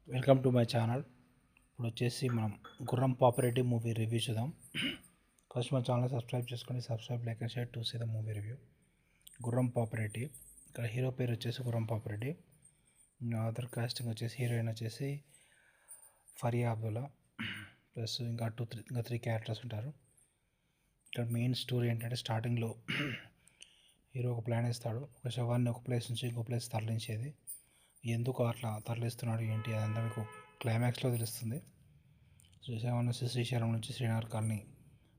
Welcome to my channel. ఇప్పుడు వచ్చేసి మనం గుర్రం పాపరెడ్డి మూవీ రివ్యూ చూద్దాం. ఫస్ట్ మన ఛానల్ సబ్స్క్రైబ్ చేసుకోండి. Subscribe, like and share to see the movie review. Gurram Papareddy, ఇక్కడ హీరో పేరు వచ్చేసి గుర్రం పాపరెడ్డి. అదర్ కాస్టింగ్ వచ్చేసి హీరోయిన్ వచ్చేసి ఫరియా అబ్దుల్లా, ప్లస్ ఇంకా త్రీ క్యారెక్టర్స్ ఉంటారు. ఇక్కడ మెయిన్ స్టోరీ ఏంటంటే, స్టార్టింగ్లో హీరో ఒక ప్లాన్ ఇస్తాడు, ఒక శవాన్ని ఒక ప్లేస్ నుంచి ఇంకో ప్లేస్ తరలించేది. ఎందుకు అట్లా తరలిస్తున్నాడు ఏంటి అదంతా మీకు క్లైమాక్స్లో తెలుస్తుంది. శ్రీశైలం నుంచి శ్రీశైలం నుంచి శ్రీనగర్ కాలనీ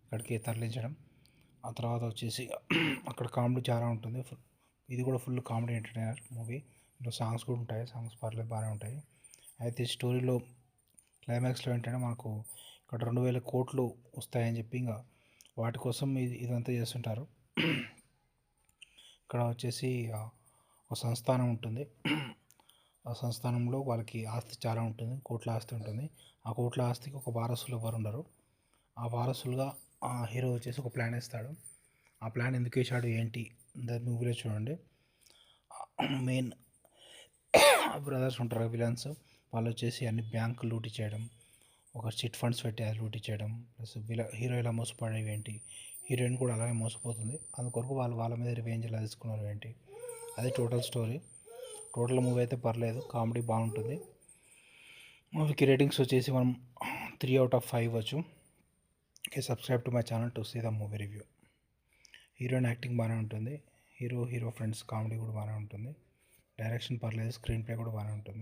అక్కడికి తరలించడం. ఆ తర్వాత వచ్చేసి అక్కడ కామెడీ చాలా ఉంటుంది. ఇది కూడా ఫుల్ కామెడీ ఎంటర్టైనర్ మూవీ. ఇందులో సాంగ్స్ కూడా ఉంటాయి, సాంగ్స్ పర్లేదు బాగానే ఉంటాయి. అయితే స్టోరీలో క్లైమాక్స్లో ఏంటంటే, మనకు ఇక్కడ 2000 కోట్లు వస్తాయని చెప్పి ఇంకా వాటి కోసం ఇదంతా చేస్తుంటారు. ఇక్కడ వచ్చేసి ఒక సంస్థానం ఉంటుంది. ఆ సంస్థానంలో వాళ్ళకి ఆస్తి చాలా ఉంటుంది, కోట్ల ఆస్తి ఉంటుంది. ఆ కోట్ల ఆస్తికి ఒక వారసులు ఎవరు ఉండరు. ఆ వారసులుగా ఆ హీరో వచ్చేసి ఒక ప్లాన్ వేస్తాడు. ఆ ప్లాన్ ఎందుకు వేసాడు ఏంటి దాని మూవీలో చూడండి. మెయిన్ బ్రదర్స్ ఉంటారు విలన్స్, వాళ్ళు వచ్చేసి అన్ని బ్యాంకులు లూటీ చేయడం, ఒక చిట్ ఫండ్స్ పెట్టి అది లూటీ చేయడం, ప్లస్ హీరో ఇలా మోసపడేవి ఏంటి, హీరోయిన్ కూడా అలాగే మోసపోతుంది. అందుకొరకు వాళ్ళ మీద రివెంజ్ ఎలా తీసుకున్నారు ఏంటి, అది టోటల్ స్టోరీ. టోటల్ మూవీ అయితే పర్లేదు, కామెడీ బాగుంటుంది. మూవీకి రేటింగ్స్ వచ్చేసి మనం 3/5 ఇవ్వచ్చు. Okay, subscribe to my channel to see the movie review. Heroine acting బాగానే ఉంటుంది, హీరో ఫ్రెండ్స్ కామెడీ కూడా బాగానే ఉంటుంది, డైరెక్షన్ పర్లేదు, స్క్రీన్ ప్లే కూడా బాగానే ఉంటుంది.